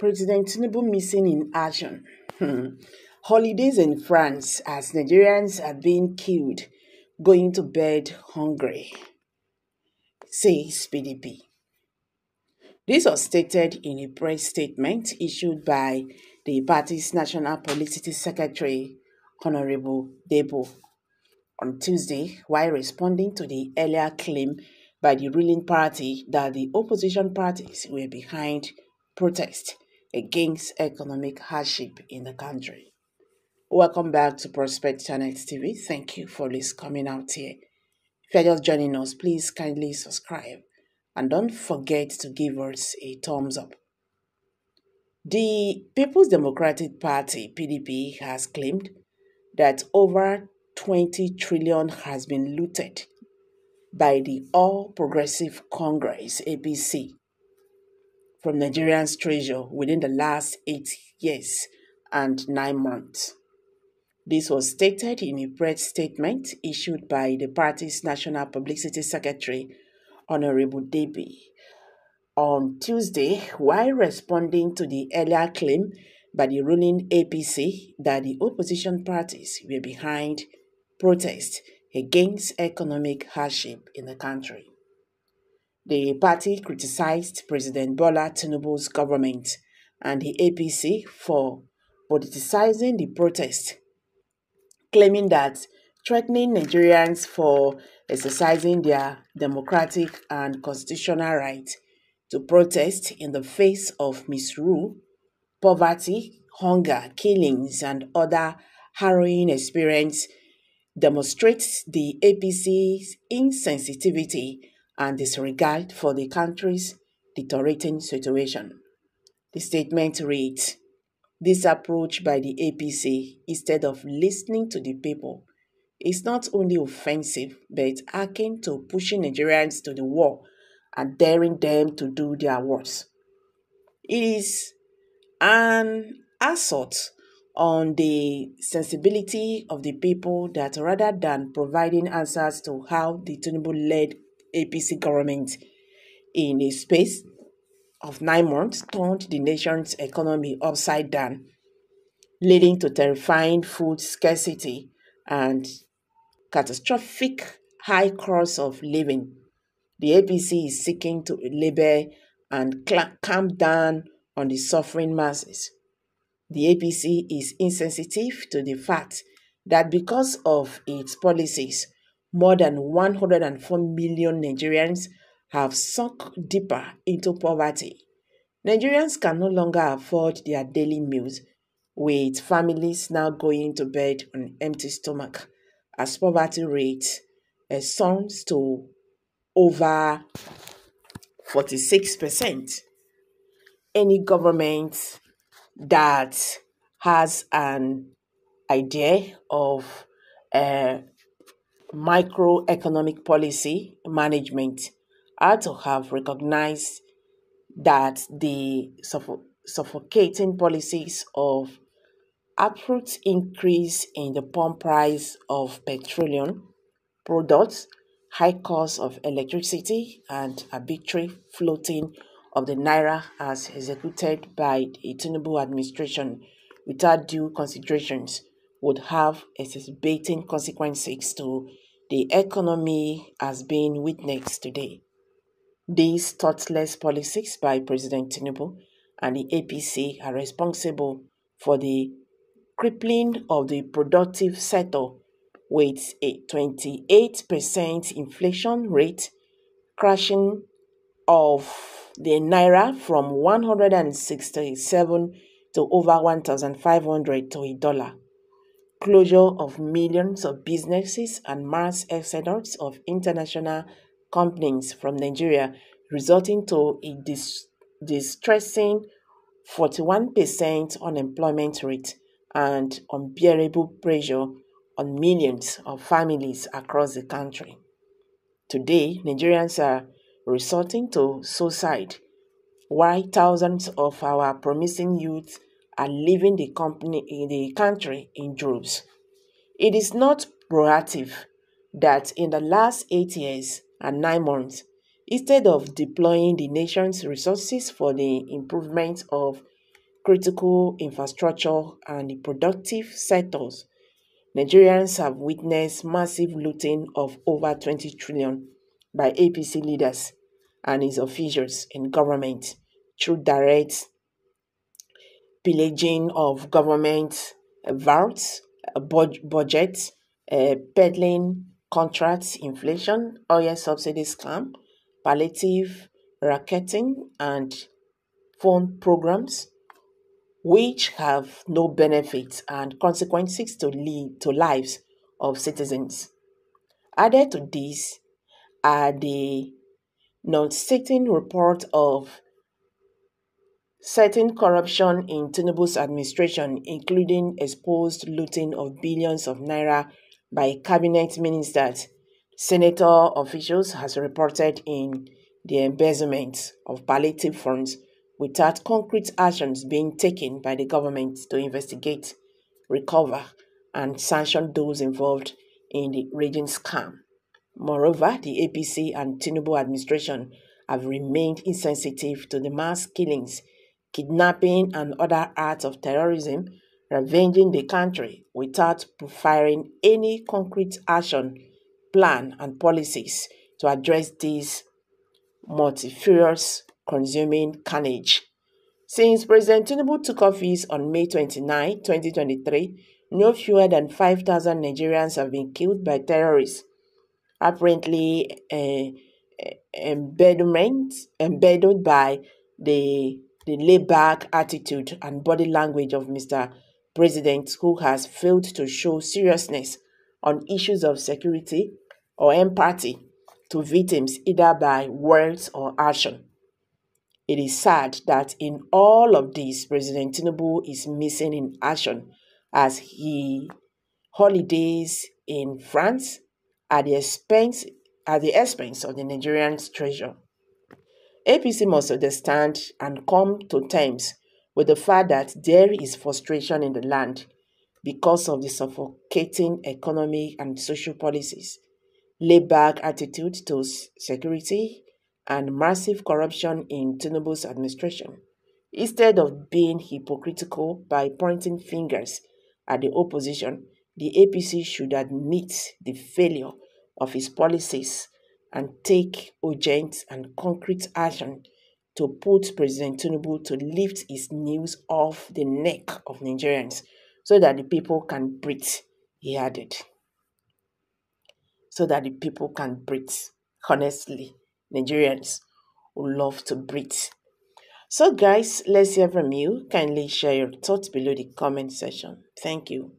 President Tinubu missing in action. Holidays in France as Nigerians are being killed, going to bed hungry, says PDP. This was stated in a press statement issued by the party's National Publicity Secretary, Honorable Debo, on Tuesday while responding to the earlier claim by the ruling party that the opposition parties were behind protests against economic hardship in the country. Welcome back to Prospect Channel TV. Thank you for this coming out here. If you're just joining us, please kindly subscribe and don't forget to give us a thumbs up. The People's Democratic Party, PDP, has claimed that over 20 trillion has been looted by the All Progressive Congress, APC, from Nigerians' treasure within the last 8 years and 9 months. This was stated in a press statement issued by the party's National Publicity Secretary, Honorable Debi, on Tuesday while responding to the earlier claim by the ruling APC that the opposition parties were behind protests against economic hardship in the country. The party criticized President Bola Tinubu's government and the APC for politicizing the protest, claiming that threatening Nigerians for exercising their democratic and constitutional right to protest in the face of misrule, poverty, hunger, killings, and other harrowing experience demonstrates the APC's insensitivity and disregard for the country's deteriorating situation. The statement reads, "This approach by the APC, instead of listening to the people, is not only offensive but akin to pushing Nigerians to the wall and daring them to do their worst. It is an assault on the sensibility of the people that rather than providing answers to how the Tinubu-led APC government in a space of 9 months turned the nation's economy upside down, leading to terrifying food scarcity and catastrophic high cost of living. The APC is seeking to label and clamp down on the suffering masses. The APC is insensitive to the fact that because of its policies, more than 104 million Nigerians have sunk deeper into poverty. Nigerians can no longer afford their daily meals, with families now going to bed on empty stomach as poverty rate soars to over 46%. Any government that has an idea of microeconomic policy management ought to have recognized that the suffocating policies of abrupt increase in the pump price of petroleum products, high cost of electricity, and arbitrary floating of the naira as executed by the Tinubu administration without due considerations would have exacerbating consequences to the economy as being witnessed today. These thoughtless policies by President Tinubu and the APC are responsible for the crippling of the productive sector with a 28% inflation rate, crashing of the naira from 167 to over 1,500 to a dollar, closure of millions of businesses and mass exodus of international companies from Nigeria, resulting to a distressing 41% unemployment rate and unbearable pressure on millions of families across the country. Today, Nigerians are resorting to suicide, while thousands of our promising youth are leaving the country in droves. It is not proactive that in the last 8 years and 9 months, instead of deploying the nation's resources for the improvement of critical infrastructure, and the productive sectors, Nigerians have witnessed massive looting of over 20 trillion by APC leaders and its officials in government through direct pillaging of government vaults, budgets, peddling contracts, inflation, oil subsidy scam, palliative racketing, and phone programs, which have no benefits and consequences to lives of citizens. Added to this are the non-stating report of certain corruption in Tinubu's administration, including exposed looting of billions of naira by cabinet ministers, senator officials, has reported in the embezzlement of palliative funds without concrete actions being taken by the government to investigate, recover, and sanction those involved in the raging scam. Moreover, the APC and Tinubu administration have remained insensitive to the mass killings, kidnapping, and other acts of terrorism ravaging the country without profiling any concrete action, plan, and policies to address this multifarious consuming carnage. Since President Tinubu took office on May 29, 2023, no fewer than 5,000 Nigerians have been killed by terrorists, apparently embedded by the laid-back attitude and body language of Mr. President, who has failed to show seriousness on issues of security or empathy to victims either by words or action. It is sad that in all of this, President Tinubu is missing in action as he holidays in France at the expense of the Nigerian treasure. APC must understand and come to terms with the fact that there is frustration in the land because of the suffocating economic and social policies, laid-back attitude to security, and massive corruption in Tinubu's administration. Instead of being hypocritical by pointing fingers at the opposition, the APC should admit the failure of its policies and take urgent and concrete action to put President Tinubu to lift his news off the neck of Nigerians so that the people can breathe, he added. So that the people can breathe. Honestly, Nigerians would love to breathe. So guys, let's hear from you. Kindly share your thoughts below the comment section. Thank you.